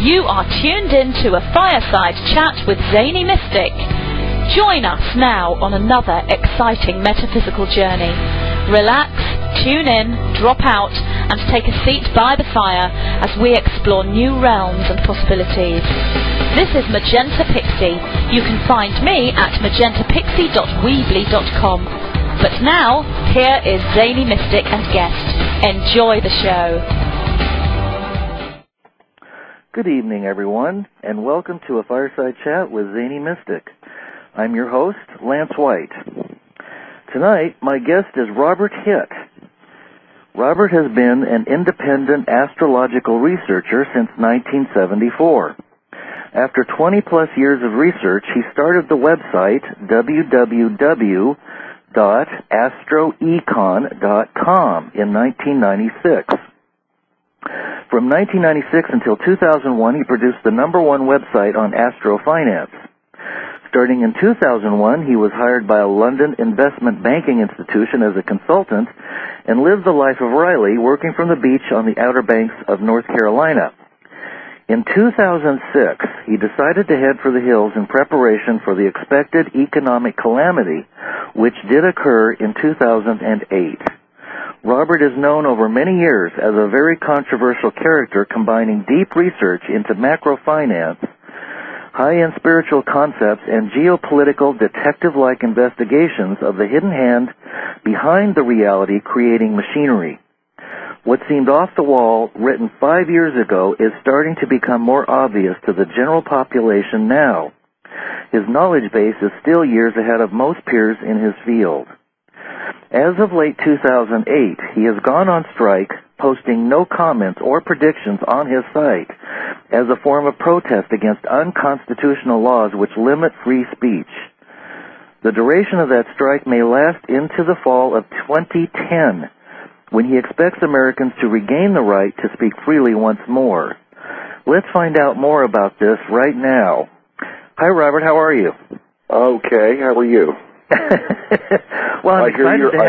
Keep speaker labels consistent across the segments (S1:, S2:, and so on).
S1: You are tuned in to a Fireside Chat with Zany Mystic. Join us now on another exciting metaphysical journey. Relax, tune in, drop out, and take a seat by the fire as we explore new realms and possibilities. This is Magenta Pixie. You can find me at magentapixie.weebly.com. But now, here is Zany Mystic and guest. Enjoy the show.
S2: Good evening, everyone, and welcome to a Fireside Chat with Zany Mystic. I'm your host, Lance White. Tonight, my guest is Robert Hitt. Robert has been an independent astrological researcher since 1974. After 20-plus years of research, he started the website www.astroecon.com in 1996. From 1996 until 2001, he produced the #1 website on astrofinance. Starting in 2001, he was hired by a London investment banking institution as a consultant and lived the life of Riley, working from the beach on the Outer Banks of North Carolina. In 2006, he decided to head for the hills in preparation for the expected economic calamity, which did occur in 2008. Robert is known over many years as a very controversial character combining deep research into macrofinance, high-end spiritual concepts, and geopolitical detective-like investigations of the hidden hand behind the reality-creating machinery. What seemed off the wall, written 5 years ago, is starting to become more obvious to the general population now. His knowledge base is still years ahead of most peers in his field. As of late 2008, he has gone on strike, posting no comments or predictions on his site as a form of protest against unconstitutional laws which limit free speech. The duration of that strike may last into the fall of 2010, when he expects Americans to regain the right to speak freely once more. Let's find out more about this right now. Hi, Robert. How are you?
S3: Okay. How are you?
S2: Well,
S3: I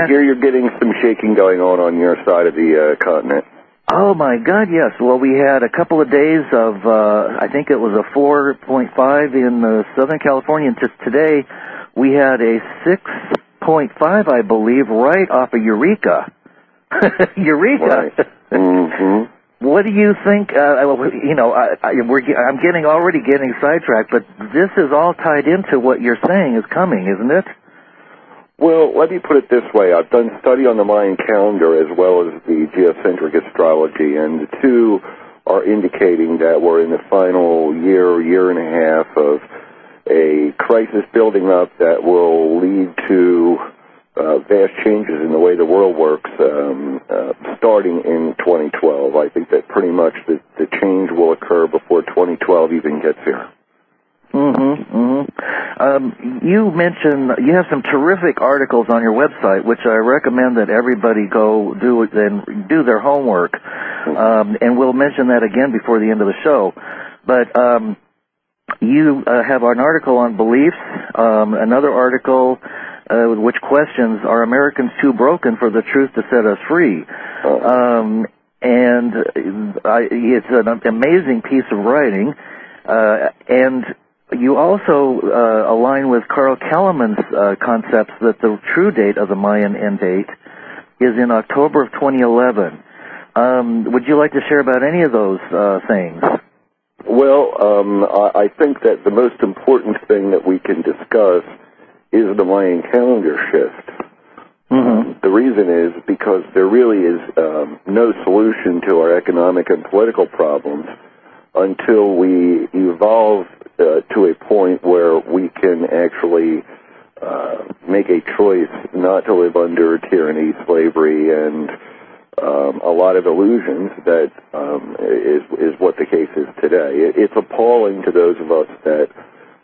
S3: hear you're getting some shaking going on your side of the continent.
S2: Oh, my God, yes. Well, we had a couple of days of, I think it was a 4.5 in Southern California, and just today we had a 6.5, I believe, right off of Eureka. Eureka!
S3: Right. Mm-hmm.
S2: What do you think? I'm already getting sidetracked, but this is all tied into what you're saying is coming, isn't it?
S3: Well, let me put it this way. I've done study on the Mayan calendar as well as the geocentric astrology, and the two are indicating that we're in the final year and a half of a crisis building up that will lead to vast changes in the way the world works starting in 2012. I think that pretty much the change will occur before 2012 even gets here.
S2: You mentioned you have some terrific articles on your website, which I recommend that everybody go do their homework, and we'll mention that again before the end of the show. But you have an article on beliefs, another article which questions, are Americans too broken for the truth to set us free? It's an amazing piece of writing, and you also align with Carl Kellerman's concepts that the true date of the Mayan end date is in October of 2011. Would you like to share about any of those things?
S3: Well, I think that the most important thing that we can discuss is the Mayan calendar shift. The reason is because there really is no solution to our economic and political problems until we evolve to a point where we can actually make a choice not to live under tyranny, slavery, and a lot of illusions that is what the case is today. It's appalling to those of us that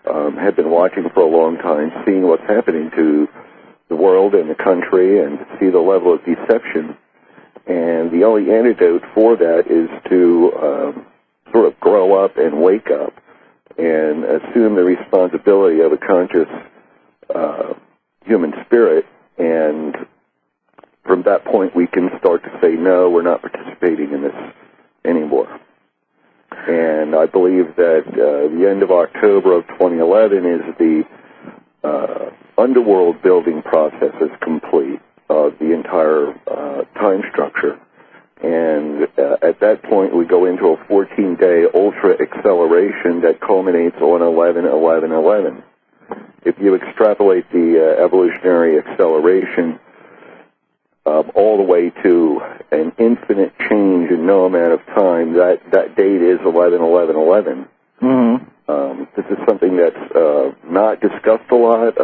S3: have been watching for a long time, seeing what's happening to the world and the country, and see the level of deception. And the only antidote for that is to sort of grow up and wake up and assume the responsibility of a conscious human spirit. And from that point, we can start to say, no, we're not participating in this anymore. And I believe that the end of October of 2011 is the underworld building process is complete of the entire time structure. And at that point, we go into a 14-day ultra acceleration that culminates on 11/11/11. If you extrapolate the evolutionary acceleration all the way to an infinite change in no amount of time, that date is 11/11/11. Mm-hmm. This is something that's not discussed a lot.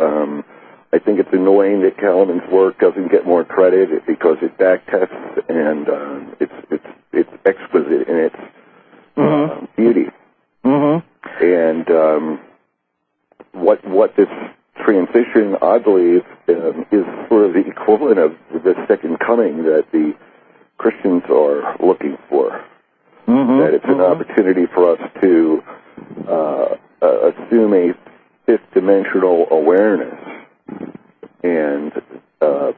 S3: I think it's annoying that Kalaman's work doesn't get more credit because it backtests and it's exquisite in its beauty. Mm-hmm. And what this transition, I believe, is sort of the equivalent of the second coming that the Christians are looking for. Mm-hmm. That it's an opportunity for us to assume a fifth-dimensional awareness and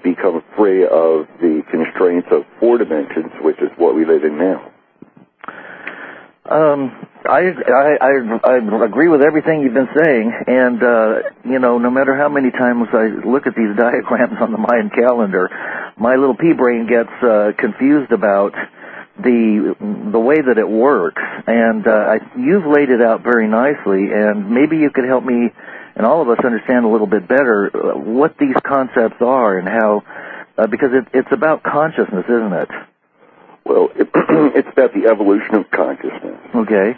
S3: become free of the constraints of four dimensions, which is what we live in now.
S2: I agree with everything you've been saying, and no matter how many times I look at these diagrams on the Mayan calendar, my little pea brain gets confused about the way that it works. And you've laid it out very nicely, and maybe you could help me and all of us understand a little bit better what these concepts are and how, because it's about consciousness, isn't it?
S3: Well, it's about the evolution of consciousness.
S2: Okay.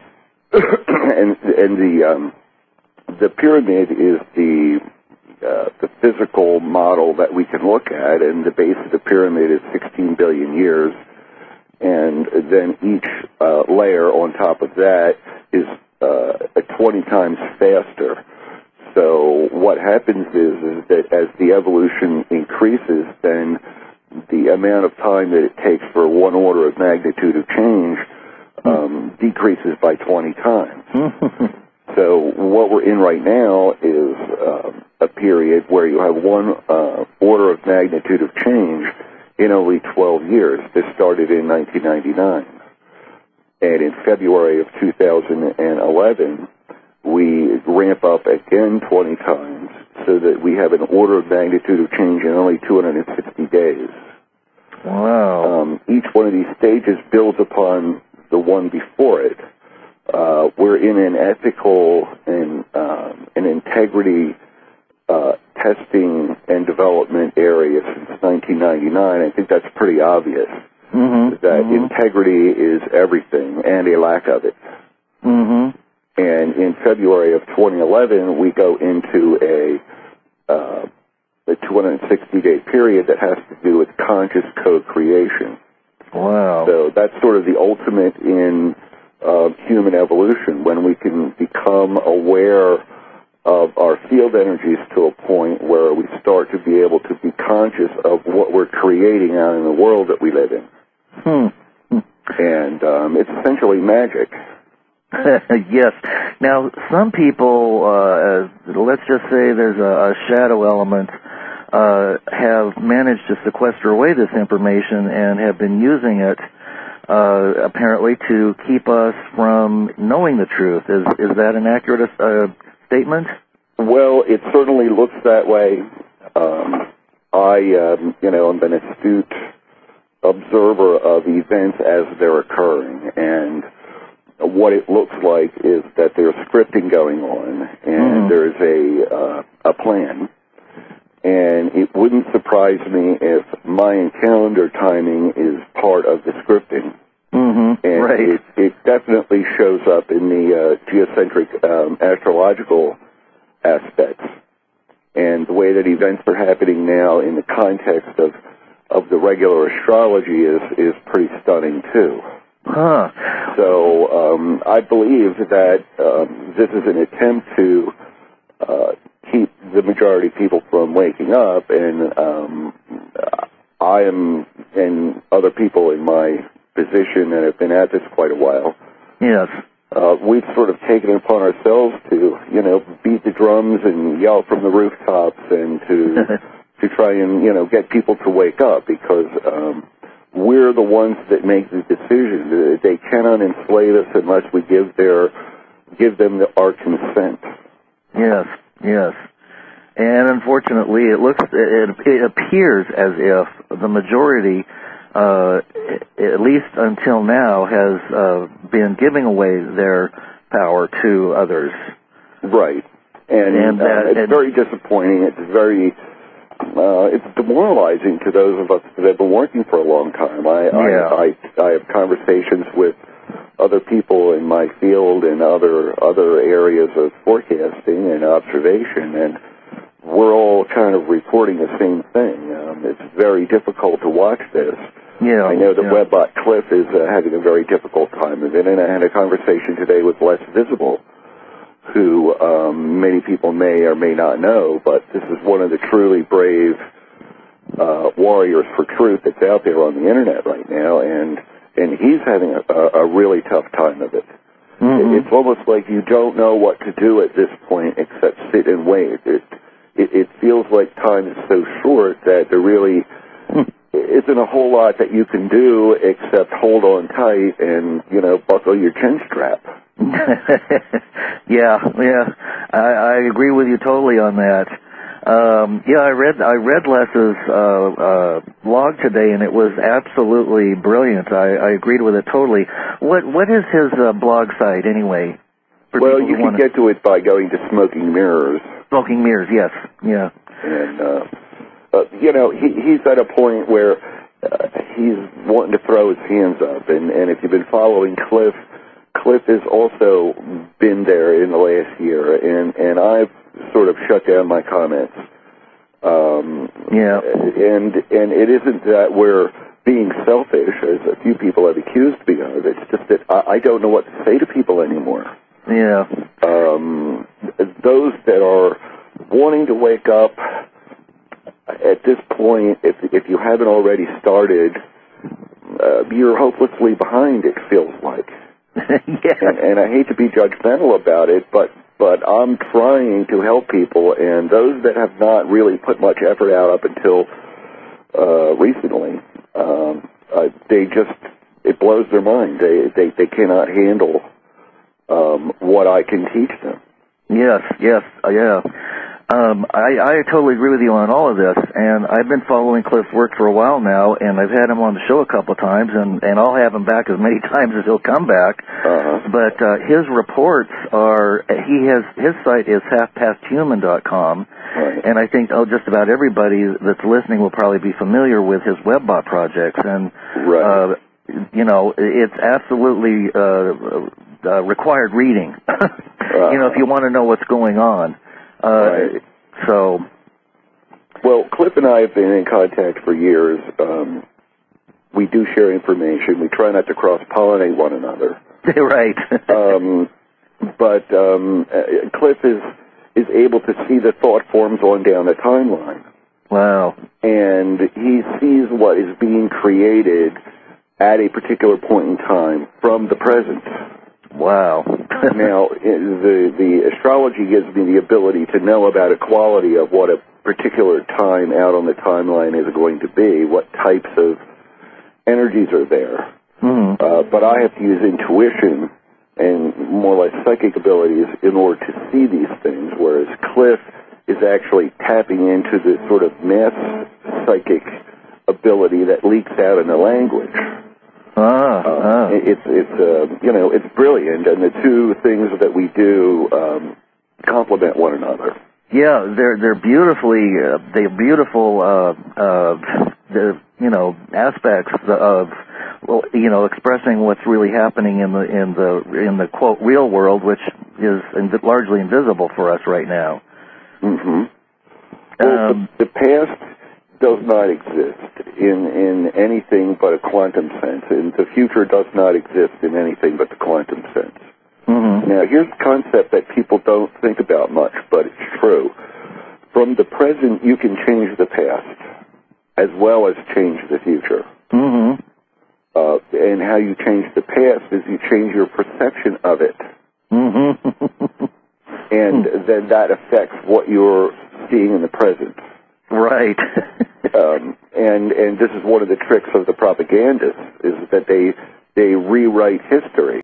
S3: and the pyramid is the physical model that we can look at, and the base of the pyramid is 16 billion years, and then each layer on top of that is 20 times faster. So what happens is that as the evolution increases, then the amount of time that it takes for one order of magnitude of change decreases by 20 times. So what we're in right now is a period where you have one order of magnitude of change in only 12 years. This started in 1999. And in February of 2011, we ramp up again 20 times so that we have an order of magnitude of change in only 260 days.
S2: Wow.
S3: Each one of these stages builds upon the one before it. We're in an ethical and an integrity testing and development area since 1999. I think that's pretty obvious. That integrity is everything and a lack of it. And in February of 2011, we go into a 260-day period that has to do with conscious co-creation.
S2: Wow.
S3: So that's sort of the ultimate in human evolution, when we can become aware of our field energies to a point where we start to be able to be conscious of what we're creating out in the world that we live in. And it's essentially magic.
S2: Yes. Now, some people, let's just say there's a shadow element, have managed to sequester away this information and have been using it, apparently, to keep us from knowing the truth. Is that an accurate statement?
S3: Well, it certainly looks that way. I'm an astute observer of events as they're occurring, and what it looks like is that there's scripting going on, and there's a plan. And it wouldn't surprise me if Mayan calendar timing is part of the scripting. And
S2: right.
S3: it definitely shows up in the geocentric astrological aspects. And the way that events are happening now in the context of the regular astrology is pretty stunning, too. So I believe that this is an attempt to keep the majority of people from waking up, and I am, and other people in my position that have been at this quite a while.
S2: Yes.
S3: We've sort of taken it upon ourselves to, beat the drums and yell from the rooftops and to try and, get people to wake up, because we're the ones that make the decisions. They cannot enslave us unless we give them our consent.
S2: Yes, yes. And unfortunately, it appears as if the majority, at least until now, has been giving away their power to others.
S3: Right. And it's very disappointing. It's demoralizing to those of us that have been working for a long time. I have conversations with other people in my field and other areas of forecasting and observation, and we're all kind of reporting the same thing. It's very difficult to watch this.
S2: Yeah,
S3: I know that Webbot Cliff is having a very difficult time of it, and I had a conversation today with Les Visible, who many people may or may not know, but this is one of the truly brave warriors for truth that's out there on the internet right now, and he's having a really tough time of it. Mm-hmm. It's almost like you don't know what to do at this point except sit and wait. It feels like time is so short that there really isn't a whole lot that you can do except hold on tight and, buckle your chin strap.
S2: Yeah, I agree with you totally on that. I read Les's blog today, and it was absolutely brilliant. I agreed with it totally. What is his blog site anyway?
S3: Well, you can get to it by going to Smoking Mirrors.
S2: Smoking Mirrors, yes, yeah.
S3: And he's at a point where he's wanting to throw his hands up, and if you've been following Cliff has also been there in the last year, and I've sort of shut down my comments. And it isn't that we're being selfish, as a few people have accused me of. It's just that I don't know what to say to people anymore.
S2: Yeah.
S3: Those that are wanting to wake up at this point, if you haven't already started, you're hopelessly behind, it feels like.
S2: Yeah.
S3: And I hate to be judgmental about it, but I'm trying to help people, and those that have not really put much effort out up until recently, it blows their mind. They cannot handle what I can teach them.
S2: Yes, yeah. I totally agree with you on all of this, and I've been following Cliff's work for a while now, and I've had him on the show a couple of times, and I'll have him back as many times as he'll come back.
S3: Uh-huh.
S2: But his reports his site is halfpasthuman.com,
S3: right.
S2: And I think just about everybody that's listening will probably be familiar with his webbot projects, and
S3: right.
S2: It's absolutely required reading. If you want to know what's going on.
S3: Right.
S2: So,
S3: well, Cliff and I have been in contact for years. We do share information. We try not to cross-pollinate one another.
S2: Right.
S3: But Cliff is able to see the thought forms on down the timeline.
S2: Wow. And
S3: he sees what is being created at a particular point in time from the present.
S2: Wow.
S3: Now, the astrology gives me the ability to know about a quality of what a particular time out on the timeline is going to be, what types of energies are there. Mm-hmm. But I have to use intuition and more or less psychic abilities in order to see these things, whereas Cliff is actually tapping into the sort of mass psychic ability that leaks out in the language. It's brilliant, and the two things that we do complement one another.
S2: Yeah, they're beautiful aspects of expressing what's really happening in the quote real world, which is largely invisible for us right now.
S3: Mm-hmm. Well, the past does not exist in anything but a quantum sense, and the future does not exist in anything but the quantum sense. Mm-hmm. Now, here's a concept that people don't think about much, but it's true. From the present, you can change the past, as well as change the future. Mm-hmm. And how you change the past is you change your perception of it. Mm-hmm. And then that affects what you're seeing in the present.
S2: Right.
S3: And this is one of the tricks of the propagandists, is that they rewrite history.